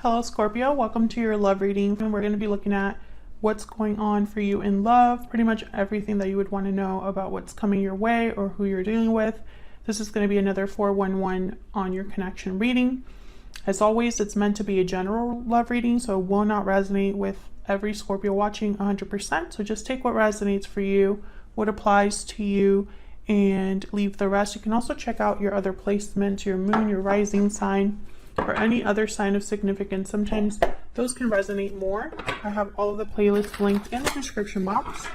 Hello Scorpio, welcome to your love reading, and we're going to be looking at what's going on for you in love, pretty much everything that you would want to know about what's coming your way or who you're dealing with. This is going to be another 411 on your connection reading. As always, it's meant to be a general love reading, so it will not resonate with every Scorpio watching 100%. So just take what resonates for you, what applies to you, and leave the rest. You can also check out your other placements, your moon, your rising sign, or any other sign of significance. Sometimes those can resonate more. I have all of the playlists linked in the description box.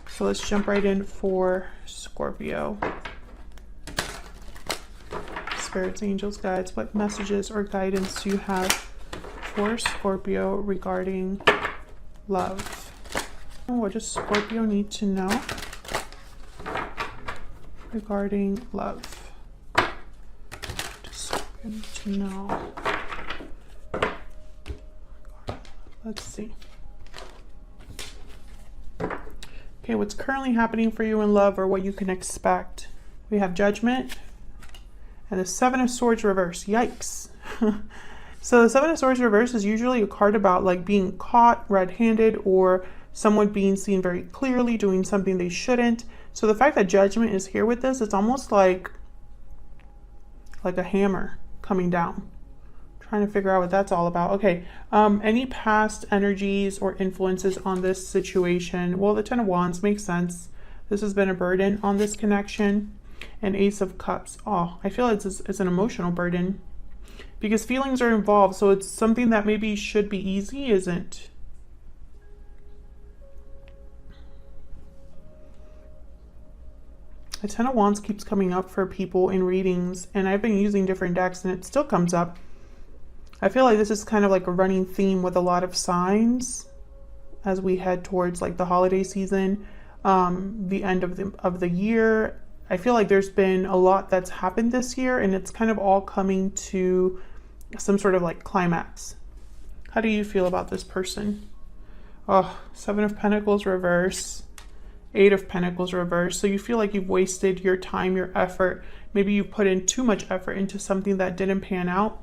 So let's jump right in for Scorpio. Spirits, angels, guides, what messages or guidance do you have for Scorpio regarding love? What does Scorpio need to know regarding love? To know. Let's see. Okay, what's currently happening for you in love or what you can expect? We have Judgment and the Seven of Swords reverse. Yikes. So the Seven of Swords reverse is usually a card about like being caught red-handed or someone being seen very clearly doing something they shouldn't. So the fact that Judgment is here with this, it's almost like a hammer coming down. Trying to figure out what that's all about. Okay, any past energies or influences on this situation? Well, the Ten of Wands makes sense. This has been a burden on this connection. And Ace of Cups. Oh, I feel it's an emotional burden because feelings are involved. So it's something that maybe should be easy, isn't. The Ten of Wands keeps coming up for people in readings, and I've been using different decks and it still comes up. I feel like this is kind of like a running theme with a lot of signs as we head towards like the holiday season, the end of the year. I feel like there's been a lot that's happened this year and it's kind of all coming to some sort of like climax. How do you feel about this person? Oh, Seven of Pentacles reverse. Eight of Pentacles reverse. So you feel like you've wasted your time, your effort. Maybe you put in too much effort into something that didn't pan out.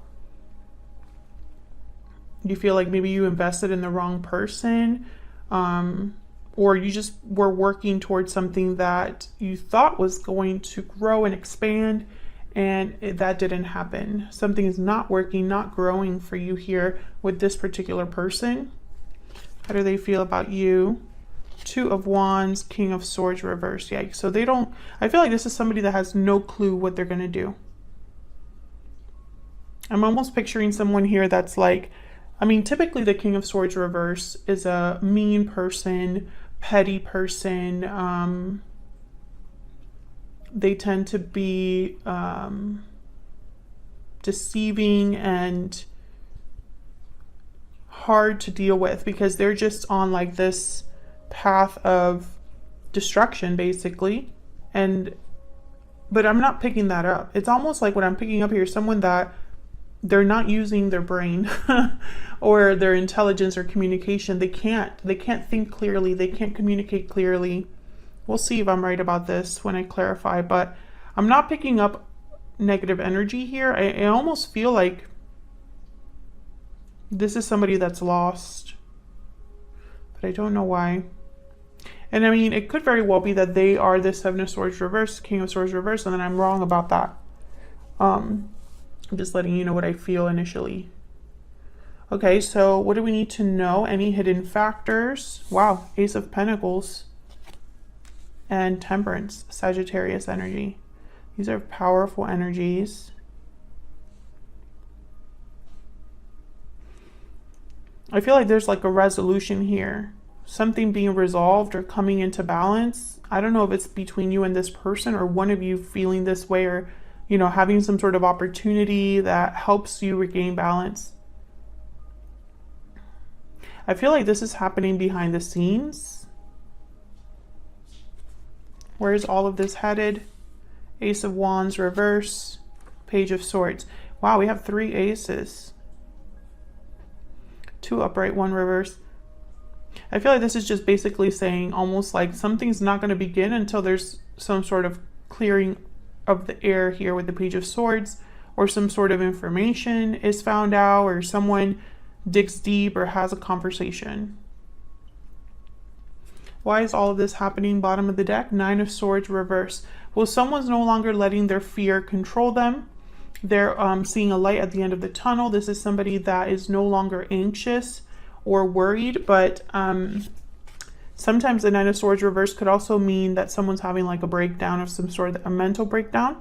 You feel like maybe you invested in the wrong person, or you just were working towards something that you thought was going to grow and expand, and that didn't happen. Something is not working, not growing for you here with this particular person. How do they feel about you? Two of Wands, King of Swords reverse. Yeah, so they don't, I feel like this is somebody that has no clue what they're going to do. I'm almost picturing someone here that's like, I mean, typically the King of Swords reverse is a mean person, petty person. They tend to be deceiving and hard to deal with because they're just on like this path of destruction basically, but I'm not picking that up. It's almost like what I'm picking up here is someone that they're not using their brain or their intelligence or communication. They can't think clearly, they can't communicate clearly. We'll see if I'm right about this when I clarify, but I'm not picking up negative energy here. I almost feel like this is somebody that's lost, but I don't know why. And I mean, it could very well be that they are the Seven of Swords reverse, King of Swords reverse, and then I'm wrong about that. I'm just letting you know what I feel initially. Okay, so what do we need to know? Any hidden factors? Wow, Ace of Pentacles and Temperance, Sagittarius energy. These are powerful energies. I feel like there's like a resolution here. Something being resolved or coming into balance. I don't know if it's between you and this person or one of you feeling this way or, you know, having some sort of opportunity that helps you regain balance. I feel like this is happening behind the scenes. Where is all of this headed? Ace of Wands reverse, Page of Swords. Wow, we have 3 aces. 2 upright, 1 reverse. I feel like this is just basically saying almost like something's not going to begin until there's some sort of clearing of the air here with the Page of Swords, or some sort of information is found out, or someone digs deep or has a conversation. Why is all of this happening? Bottom of the deck, Nine of Swords reverse. Well, someone's no longer letting their fear control them. They're seeing a light at the end of the tunnel. This is somebody that is no longer anxious or worried, but sometimes the Nine of Swords reverse could also mean that someone's having like a breakdown of some sort, a mental breakdown.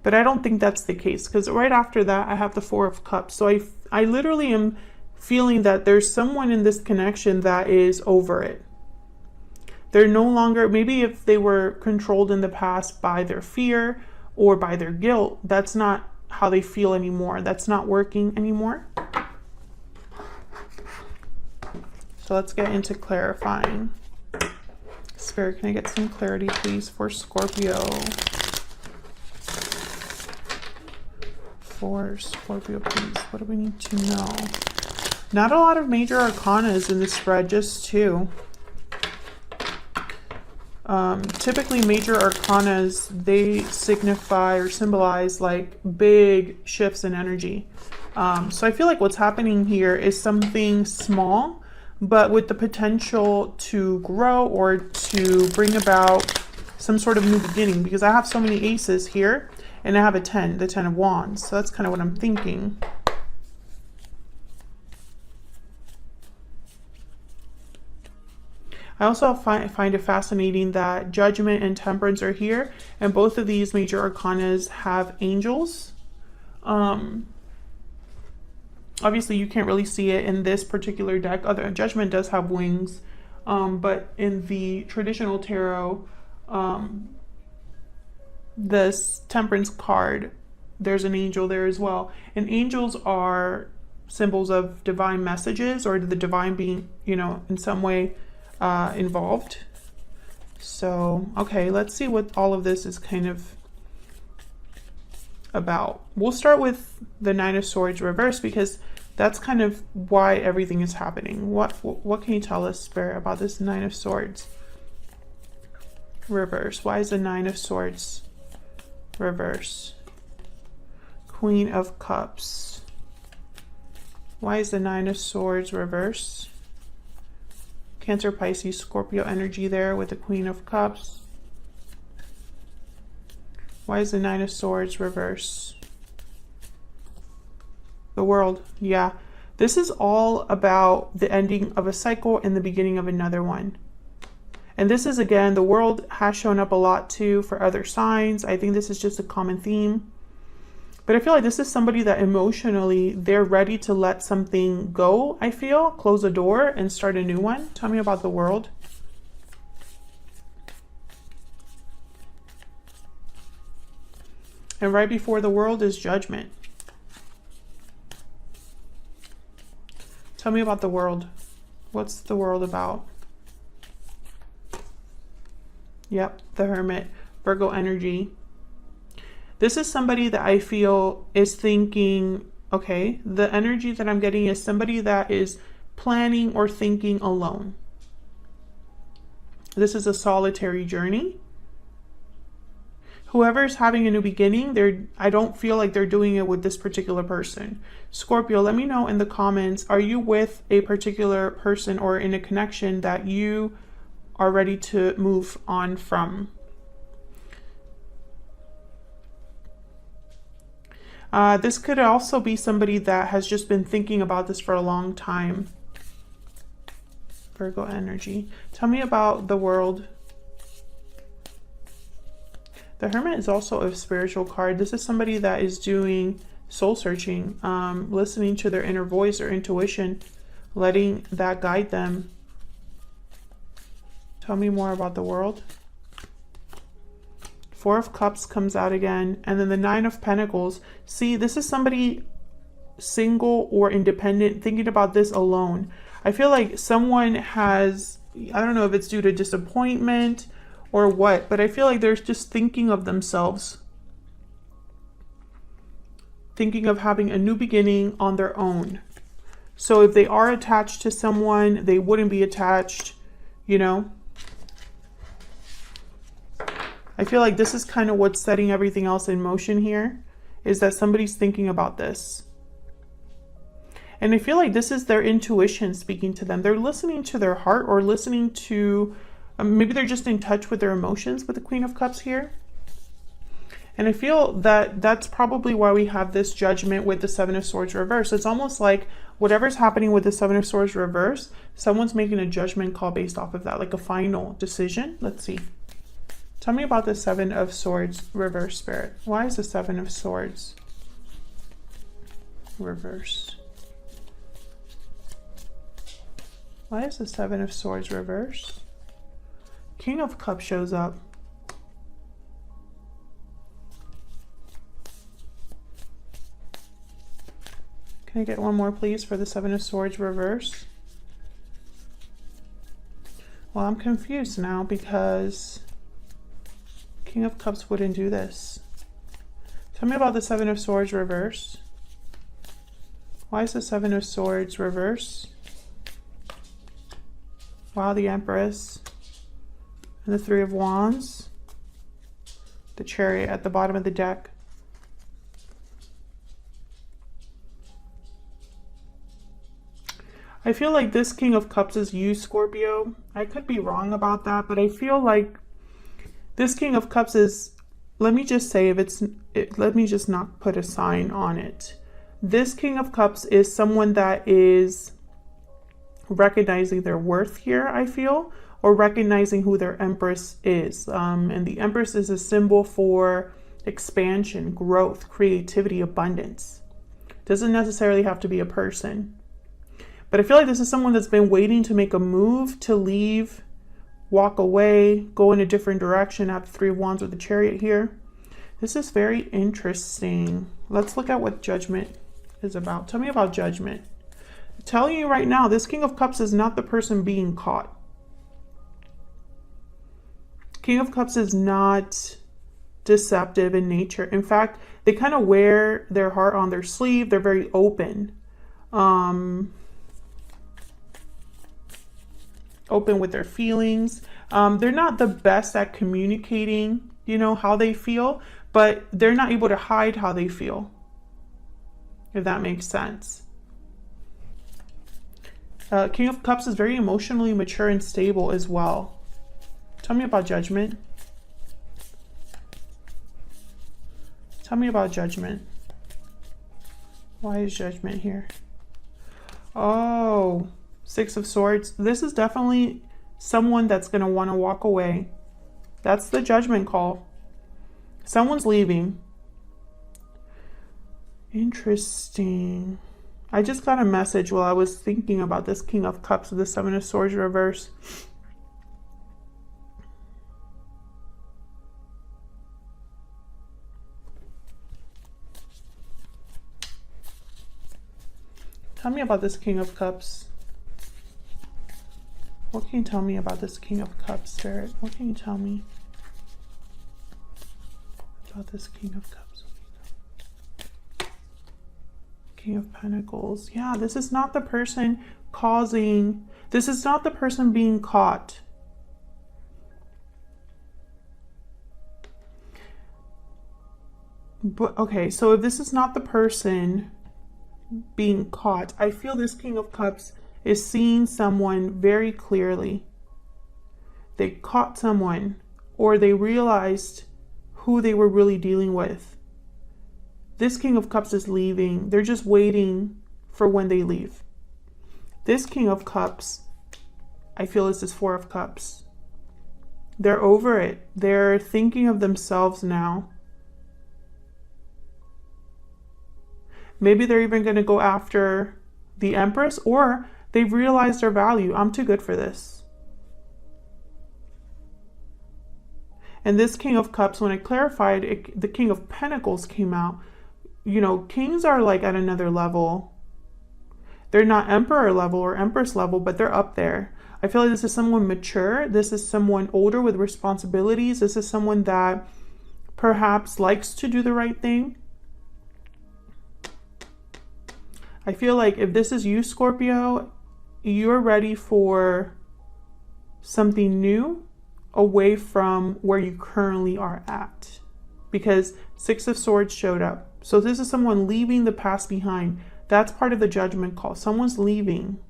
But I don't think that's the case, because right after that, I have the Four of Cups. So I literally am feeling that there's someone in this connection that is over it. They're no longer, maybe if they were controlled in the past by their fear or by their guilt, that's not how they feel anymore. That's not working anymore. So let's get into clarifying. Spirit, can I get some clarity, please, for Scorpio? For Scorpio, please. What do we need to know? Not a lot of major arcanas in this spread, just two. Typically major arcanas, they signify or symbolize like big shifts in energy. So I feel like what's happening here is something small, but with the potential to grow or to bring about some sort of new beginning, because I have so many aces here and I have a 10, the 10 of Wands. So that's kind of what I'm thinking. I also find it fascinating that Judgment and Temperance are here, and both of these major arcanas have angels. Obviously, you can't really see it in this particular deck. Judgment does have wings, but in the traditional tarot, this Temperance card, there's an angel there as well. And angels are symbols of divine messages, or the divine being, you know, in some way involved. So, okay, let's see what all of this is kind of about. We'll start with the Nine of Swords reverse, because that's kind of why everything is happening. What can you tell us, Spirit, about this Nine of Swords reverse? Why is the Nine of Swords reverse? Queen of Cups. Why is the Nine of Swords reverse? Cancer, Pisces, Scorpio energy there with the Queen of Cups. Why is the Nine of Swords reverse? The World. Yeah, this is all about the ending of a cycle and the beginning of another one. And this is, again, the World has shown up a lot too for other signs. I think this is just a common theme. But I feel like this is somebody that emotionally, they're ready to let something go, I feel. Close a door and start a new one. Tell me about the World. And right before the World is Judgment. Tell me about the World. What's the World about? Yep, the Hermit, Virgo energy. This is somebody that I feel is thinking, okay, the energy that I'm getting is somebody that is planning or thinking alone. This is a solitary journey. Whoever's having a new beginning, I don't feel like they're doing it with this particular person. Scorpio, let me know in the comments, are you with a particular person or in a connection that you are ready to move on from? This could also be somebody that has just been thinking about this for a long time. Virgo energy. Tell me about the World. The Hermit is also a spiritual card. This is somebody that is doing soul searching, listening to their inner voice or intuition, letting that guide them. Tell me more about the World. Four of Cups comes out again, and then the Nine of Pentacles. See, this is somebody single or independent thinking about this alone. I feel like someone has, I don't know if it's due to disappointment or what, but I feel like they're just thinking of themselves, thinking of having a new beginning on their own. So if they are attached to someone, they wouldn't be attached, you know. I feel like this is kind of what's setting everything else in motion here, is that somebody's thinking about this. And I feel like this is their intuition speaking to them. They're listening to their heart, or listening to, maybe they're just in touch with their emotions with the Queen of Cups here. And I feel that that's probably why we have this Judgment with the Seven of Swords reverse. It's almost like whatever's happening with the Seven of Swords reverse, someone's making a judgment call based off of that, like a final decision. Let's see. Tell me about the Seven of Swords reverse, Spirit. Why is the Seven of Swords reverse? Why is the Seven of Swords reverse? King of Cups shows up. Can I get one more, please, for the Seven of Swords reverse? Well, I'm confused now because King of Cups wouldn't do this. Tell me about the Seven of Swords reverse. Why is the Seven of Swords reverse? Wow, the Empress. And the Three of Wands. The Chariot at the bottom of the deck. I feel like this King of Cups is you, Scorpio. I could be wrong about that, but I feel like this King of Cups is, let me just say, let me just not put a sign on it. This King of Cups is someone that is recognizing their worth here, I feel, or recognizing who their Empress is. And the Empress is a symbol for expansion, growth, creativity, abundance. Doesn't necessarily have to be a person. But I feel like this is someone that's been waiting to make a move, to leave, walk away, go in a different direction. At the Three of Wands with the Chariot here. This is very interesting. Let's look at what Judgment is about. Tell me about Judgment. I'm telling you right now, this King of Cups is not the person being caught. King of Cups is not deceptive in nature. In fact, they kind of wear their heart on their sleeve. They're very open. Open with their feelings. They're not the best at communicating, you know, how they feel, but they're not able to hide how they feel, if that makes sense. King of Cups is very emotionally mature and stable as well. Tell me about Judgment. Tell me about Judgment. Why is Judgment here? Oh, Six of Swords. This is definitely someone that's going to want to walk away. That's the judgment call. Someone's leaving. Interesting. I just got a message while I was thinking about this King of Cups with the Seven of Swords reverse. Tell me about this King of Cups. What can you tell me about this King of Cups, Spirit? What can you tell me about this King of Cups? King of Pentacles. Yeah, this is not the person causing, this is not the person being caught. But okay, so if this is not the person being caught, I feel this King of Cups is seeing someone very clearly. They caught someone, or they realized who they were really dealing with. This King of Cups is leaving. They're just waiting for when they leave. This King of Cups, I feel, is this Four of Cups. They're over it. They're thinking of themselves now. Maybe they're even going to go after the Empress, or they've realized their value. I'm too good for this. And this King of Cups, when I clarified it, the King of Pentacles came out. You know, kings are like at another level. They're not emperor level or empress level, but they're up there. I feel like this is someone mature. This is someone older with responsibilities. This is someone that perhaps likes to do the right thing. I feel like if this is you, Scorpio, you're ready for something new away from where you currently are at, because Six of Swords showed up. So this is someone leaving the past behind, That's part of the judgment call. Someone's leaving.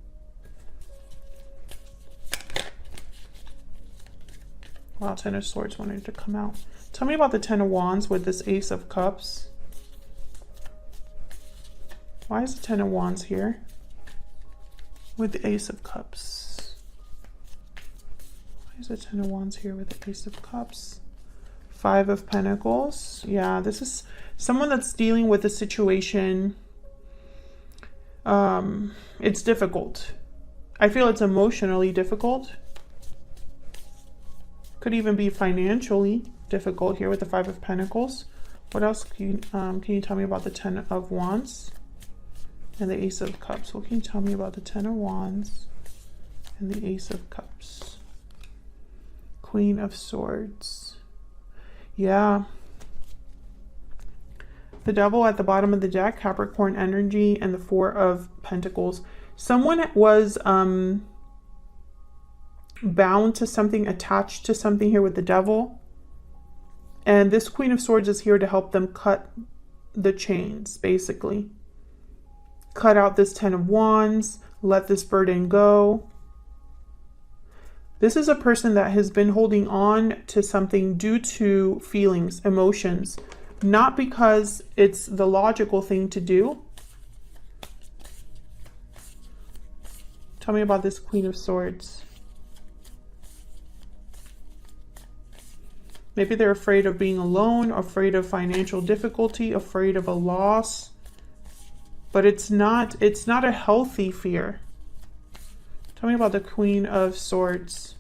Wow, Ten of Swords wanted to come out. Tell me about the Ten of Wands with this Ace of Cups. Why is the Ten of Wands here with the Ace of Cups? Why is the Ten of Wands here with the Ace of Cups? Five of Pentacles. Yeah, this is someone that's dealing with a situation. It's difficult. I feel it's emotionally difficult. Could even be financially difficult here with the Five of Pentacles. What else can you tell me about the Ten of Wands and the Ace of Cups? What can you tell me about the Ten of Wands and the Ace of Cups? Queen of Swords. Yeah. The Devil at the bottom of the deck, Capricorn energy, and the Four of Pentacles. Someone was bound to something, attached to something here with the Devil. And this Queen of Swords is here to help them cut the chains, basically. Cut out this Ten of Wands, let this burden go. This is a person that has been holding on to something due to feelings, emotions, not because it's the logical thing to do. Tell me about this Queen of Swords. Maybe they're afraid of being alone, afraid of financial difficulty, afraid of a loss. But it's not a healthy fear. Tell me about the Queen of Swords.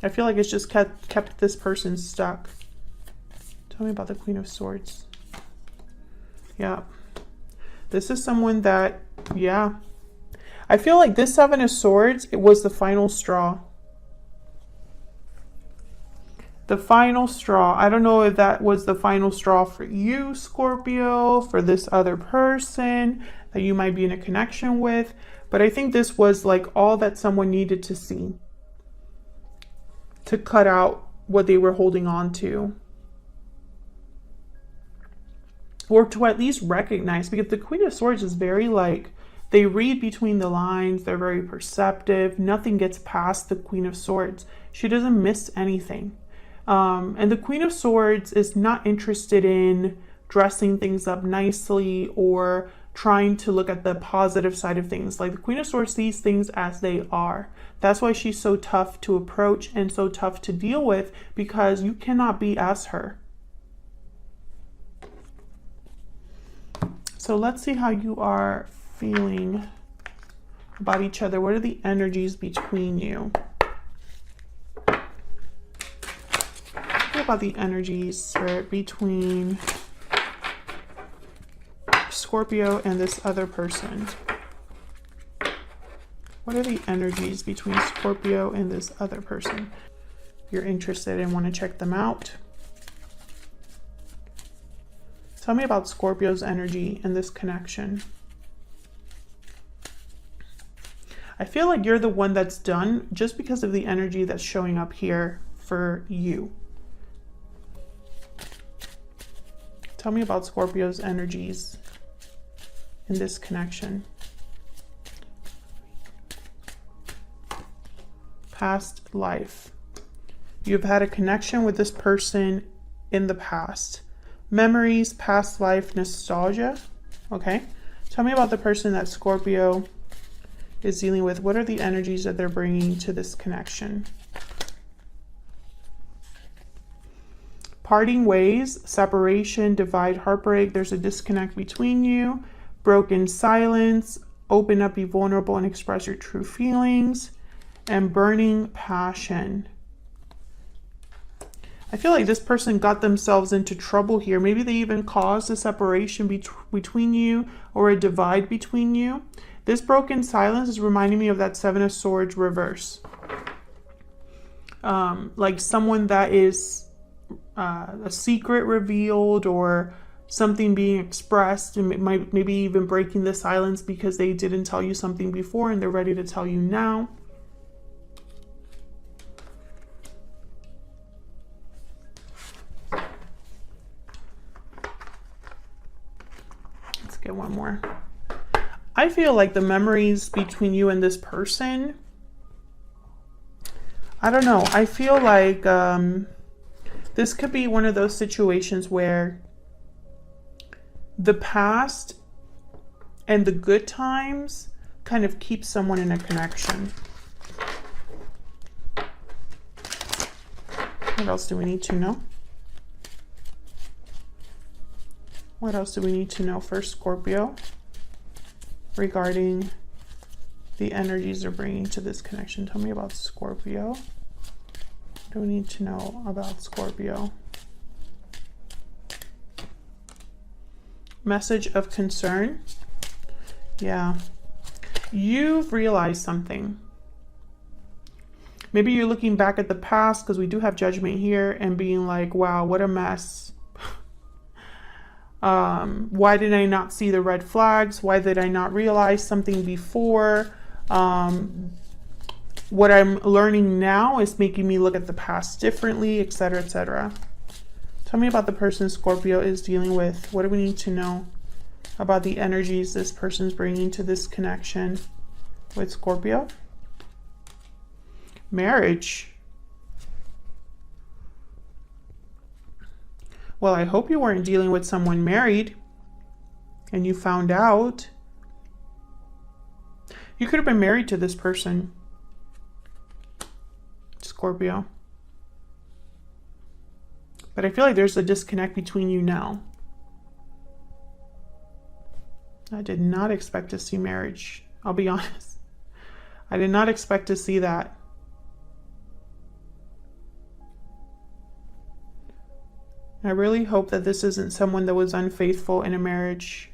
I feel like it's just kept this person stuck. Tell me about the Queen of Swords. Yeah. This is someone that, yeah. I feel like this Seven of Swords, it was the final straw. The final straw. I don't know if that was the final straw for you, Scorpio, for this other person that you might be in a connection with. But I think this was like all that someone needed to see to cut out what they were holding on to. Or to at least recognize, because the Queen of Swords is very like, they read between the lines, they're very perceptive. Nothing gets past the Queen of Swords. She doesn't miss anything. And the Queen of Swords is not interested in dressing things up nicely or trying to look at the positive side of things. Like the Queen of Swords sees things as they are. That's why she's so tough to approach and so tough to deal with, because you cannot be as her. So let's see how you are feeling about each other. What are the energies between you? What about the energies, Spirit, between Scorpio and this other person? What are the energies between Scorpio and this other person? You're interested and want to check them out. Tell me about Scorpio's energy in this connection. I feel like you're the one that's done just because of the energy that's showing up here for you. Tell me about Scorpio's energies in this connection. Past life. You've had a connection with this person in the past. Memories, past life, nostalgia. Okay. Tell me about the person that Scorpio is dealing with. What are the energies that they're bringing to this connection? Parting ways, separation, divide, heartbreak. There's a disconnect between you. Broken silence. Open up, be vulnerable, and express your true feelings. And burning passion. I feel like this person got themselves into trouble here. Maybe they even caused a separation between you or a divide between you. This broken silence is reminding me of that Seven of Swords reverse. Like someone that is a secret revealed or something being expressed, and maybe even breaking the silence because they didn't tell you something before and they're ready to tell you now. Let's get one more. I feel like the memories between you and this person, I don't know. I feel like this could be one of those situations where the past and the good times kind of keep someone in a connection. What else do we need to know? What else do we need to know for Scorpio regarding the energies they're bringing to this connection? Tell me about Scorpio. What do we need to know about Scorpio? Message of concern. Yeah. You've realized something. Maybe you're looking back at the past, because we do have Judgment here, and being like, wow, what a mess. Why did I not see the red flags? Why did I not realize something before? What I'm learning now is making me look at the past differently, etc., etc. Tell me about the person Scorpio is dealing with. What do we need to know about the energies this person's bringing to this connection with Scorpio? Marriage. Well, I hope you weren't dealing with someone married and you found out. You could have been married to this person, Scorpio. But I feel like there's a disconnect between you now. I did not expect to see marriage. I'll be honest. I did not expect to see that. I really hope that this isn't someone that was unfaithful in a marriage,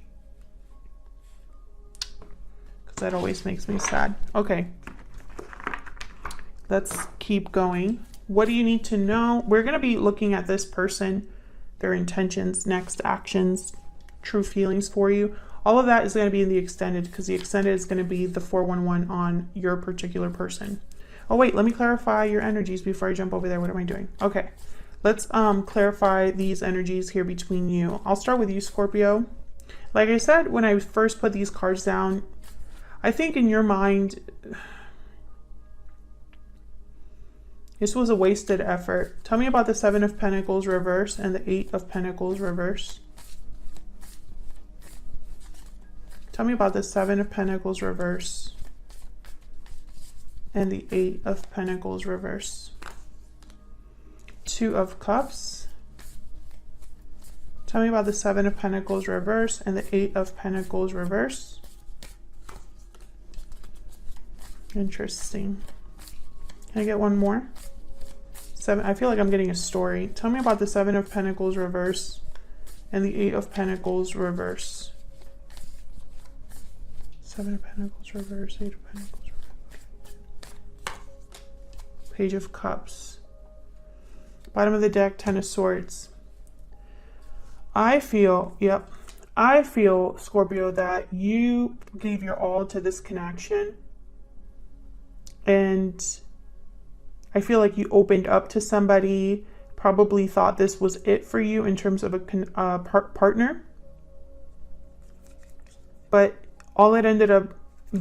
because that always makes me sad. Okay, let's keep going. What do you need to know? We're going to be looking at this person, their intentions, next actions, true feelings for you. All of that is going to be in the extended, because the extended is going to be the 411 on your particular person. Oh wait, let me clarify your energies before I jump over there. What am I doing? Okay. Let's clarify these energies here between you. I'll start with you, Scorpio. Like I said, when I first put these cards down, I think in your mind, this was a wasted effort. Tell me about the 7 of Pentacles reverse and the 8 of Pentacles reverse. Tell me about the 7 of Pentacles reverse and the 8 of Pentacles reverse. 2 of Cups. Tell me about the 7 of Pentacles reverse and the 8 of Pentacles reverse. Interesting. Can I get one more? 7. I feel like I'm getting a story. Tell me about the 7 of Pentacles reverse and the 8 of Pentacles reverse. 7 of Pentacles reverse, 8 of Pentacles reverse. Page of Cups. Bottom of the deck, 10 of Swords. I feel, Scorpio, that you gave your all to this connection. And I feel like you opened up to somebody, probably thought this was it for you in terms of a partner. But all it ended up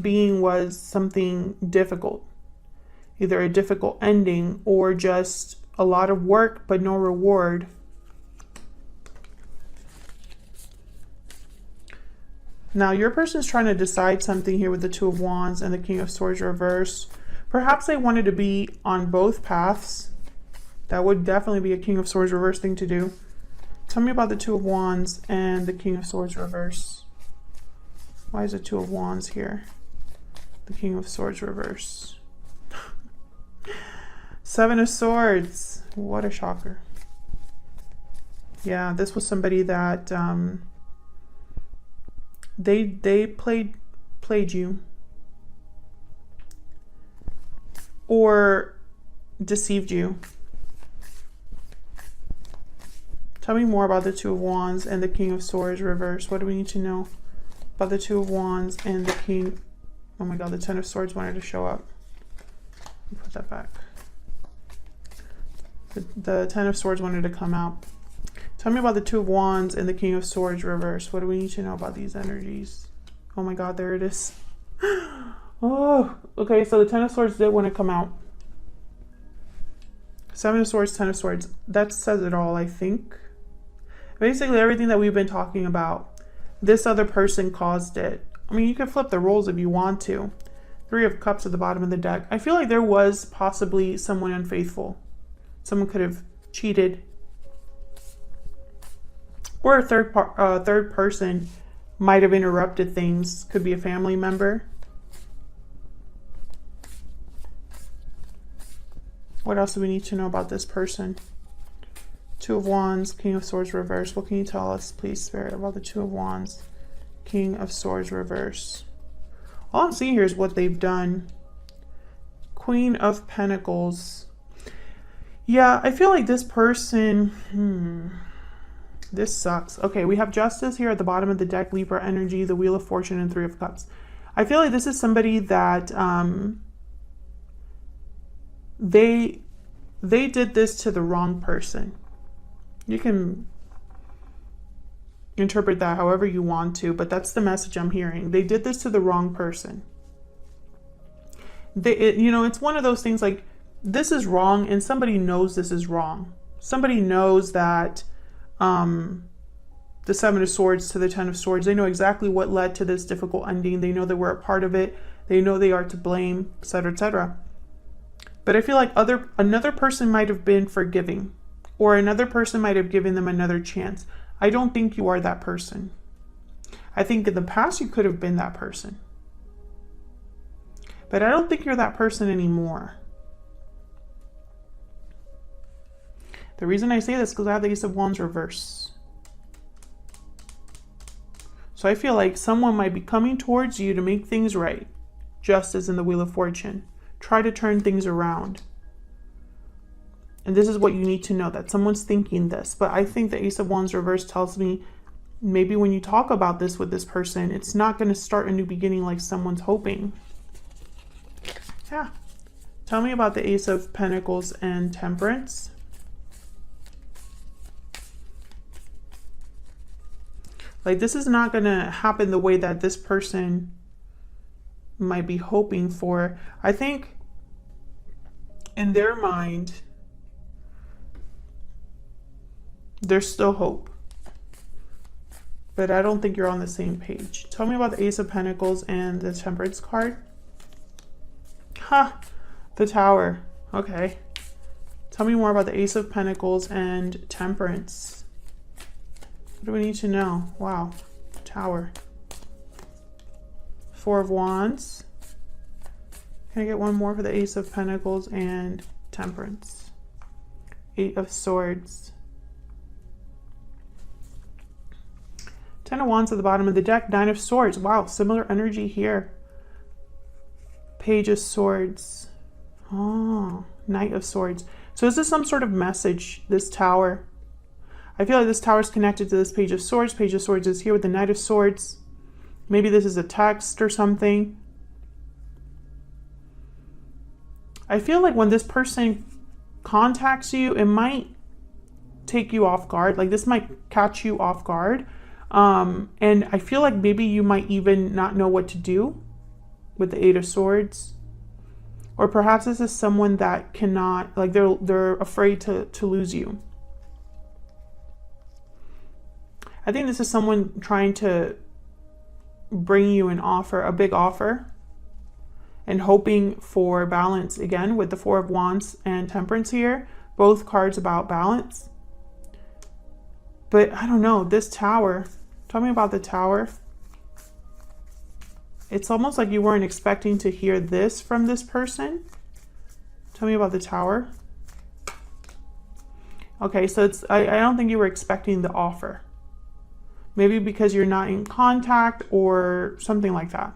being was something difficult. Either a difficult ending or just a lot of work but no reward. Now your person's trying to decide something here with the 2 of Wands and the King of Swords reverse. Perhaps they wanted to be on both paths. That would definitely be a King of Swords reverse thing to do. Tell me about the 2 of Wands and the King of Swords reverse. Why is the 2 of Wands here? The King of Swords reverse. 7 of Swords. What a shocker. Yeah, this was somebody that they played you or deceived you. Tell me more about the 2 of Wands and the King of Swords reverse. What do we need to know about the 2 of Wands and the King? Oh my God, the 10 of Swords wanted to show up. Put that back. The 10 of Swords wanted to come out. Tell me about the 2 of Wands and the King of Swords reverse. What do we need to know about these energies? Oh my God, there it is. Oh, okay, so the Ten of Swords did want to come out. Seven of Swords, Ten of Swords. That says it all, I think. Basically, everything that we've been talking about, this other person caused it. I mean, you could flip the roles if you want to. Three of Cups at the bottom of the deck. I feel like there was possibly someone unfaithful. Someone could have cheated. Or a third person might have interrupted things. Could be a family member. What else do we need to know about this person? Two of Wands, King of Swords reverse. What can you tell us, please, Spirit, about the Two of Wands, King of Swords reverse? All I'm seeing here is what they've done. Queen of Pentacles. Yeah, I feel like this person... This sucks. Okay, we have Justice here at the bottom of the deck, Libra energy, the Wheel of Fortune, and Three of Cups. I feel like this is somebody that... They did this to the wrong person. You can interpret that however you want to, but that's the message I'm hearing. They did this to the wrong person. It's one of those things like, this is wrong, and somebody knows this is wrong. Somebody knows that the Seven of Swords to the Ten of Swords, they know exactly what led to this difficult ending. They know that we're a part of it. They know they are to blame, etc., etc. But I feel like another person might have been forgiving, or another person might have given them another chance. I don't think you are that person. I think in the past you could have been that person. But I don't think you're that person anymore. The reason I say this is because I have the Ace of Wands reverse. So I feel like someone might be coming towards you to make things right. Justice in the Wheel of Fortune. Try to turn things around. And this is what you need to know, that someone's thinking this. But I think the Ace of Wands reverse tells me maybe when you talk about this with this person, it's not going to start a new beginning like someone's hoping. Yeah. Tell me about the Ace of Pentacles and Temperance. Like, this is not going to happen the way that this person might be hoping for. I think in their mind, there's still hope. But I don't think you're on the same page. Tell me about the Ace of Pentacles and the Temperance card. Ha! The Tower. Okay. Tell me more about the Ace of Pentacles and Temperance. What do we need to know? Wow. Tower. Four of Wands. Can I get one more for the Ace of Pentacles and Temperance? Eight of Swords. Ten of Wands at the bottom of the deck. Nine of Swords. Wow, similar energy here. Page of Swords. Oh, Knight of Swords. So is this some sort of message, this Tower? I feel like this Tower is connected to this Page of Swords. Page of Swords is here with the Knight of Swords. Maybe this is a text or something. I feel like when this person contacts you, it might take you off guard. Like, this might catch you off guard. And I feel like maybe you might even not know what to do with the Eight of Swords. Or perhaps this is someone that cannot, like, they're afraid to lose you. I think this is someone trying to bring you an offer, a big offer, and hoping for balance again with the Four of Wands and Temperance here. Both cards about balance. But I don't know, this Tower, tell me about the Tower. It's almost like you weren't expecting to hear this from this person. Tell me about the Tower. Okay, so it's I don't think you were expecting the offer. Maybe because you're not in contact or something like that.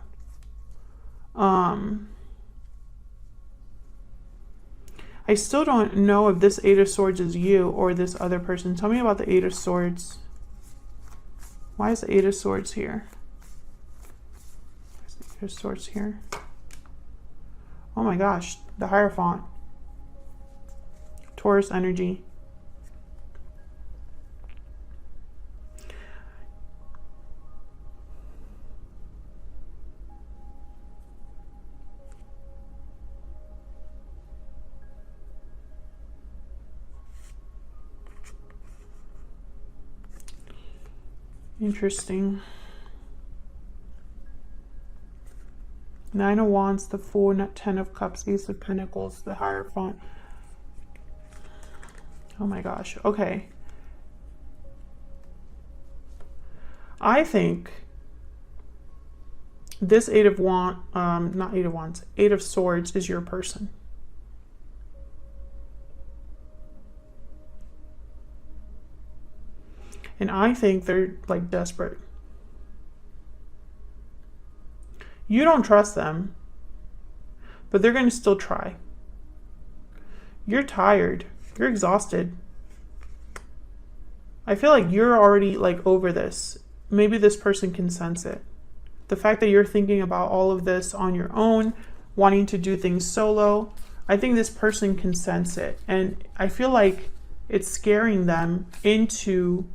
I still don't know if this Eight of Swords is you or this other person. Tell me about the Eight of Swords. Why is the Eight of Swords here? Why is the Eight of Swords here? Oh my gosh, the Hierophant. Taurus energy. Interesting. Nine of Wands, the Fool, 10 of Cups, Ace of Pentacles, the Hierophant. Oh my gosh. Okay. I think this Eight of Wands, not Eight of Wands, Eight of Swords is your person. And I think they're like desperate. You don't trust them, but they're going to still try. You're tired. You're exhausted. I feel like you're already like over this. Maybe this person can sense it. The fact that you're thinking about all of this on your own, wanting to do things solo, I think this person can sense it. And I feel like it's scaring them into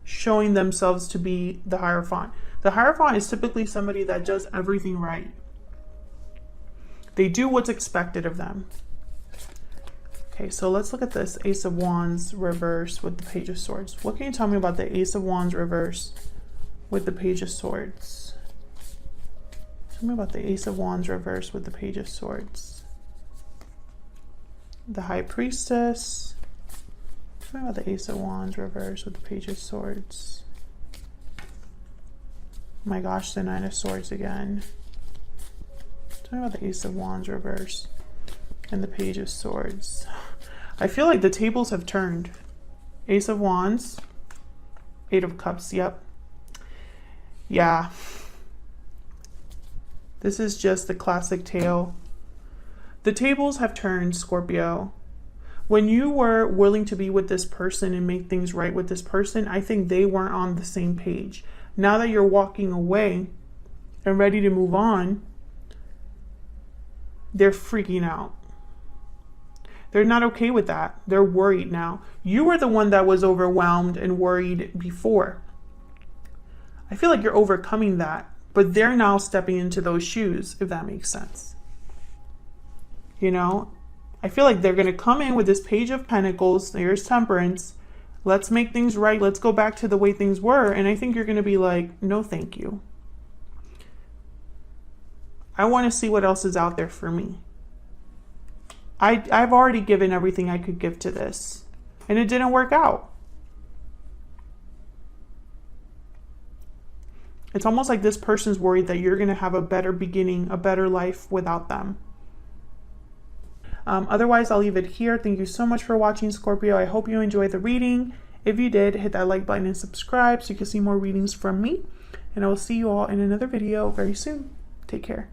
showing themselves to be the Hierophant. The Hierophant is typically somebody that does everything right. They do what's expected of them. Okay, so let's look at this Ace of Wands reverse with the Page of Swords. What can you tell me about the Ace of Wands reverse with the Page of Swords? Tell me about the Ace of Wands reverse with the Page of Swords. The High Priestess. Tell me about the Ace of Wands reverse with the Page of Swords. Oh my gosh, the Nine of Swords again. Tell me about the Ace of Wands reverse and the Page of Swords. I feel like the tables have turned. Ace of Wands, Eight of Cups, yep. Yeah. This is just the classic tale. The tables have turned, Scorpio. When you were willing to be with this person and make things right with this person, I think they weren't on the same page. Now that you're walking away and ready to move on, they're freaking out. They're not okay with that. They're worried now. You were the one that was overwhelmed and worried before. I feel like you're overcoming that, but they're now stepping into those shoes, if that makes sense. You know, I feel like they're going to come in with this Page of Pentacles. Here's Temperance. Let's make things right. Let's go back to the way things were. And I think you're going to be like, no, thank you. I want to see what else is out there for me. I've already given everything I could give to this, and it didn't work out. It's almost like this person's worried that you're going to have a better beginning, a better life without them. Otherwise, I'll leave it here. Thank you so much for watching, Scorpio. I hope you enjoyed the reading. If you did, hit that like button and subscribe so you can see more readings from me. And I will see you all in another video very soon. Take care.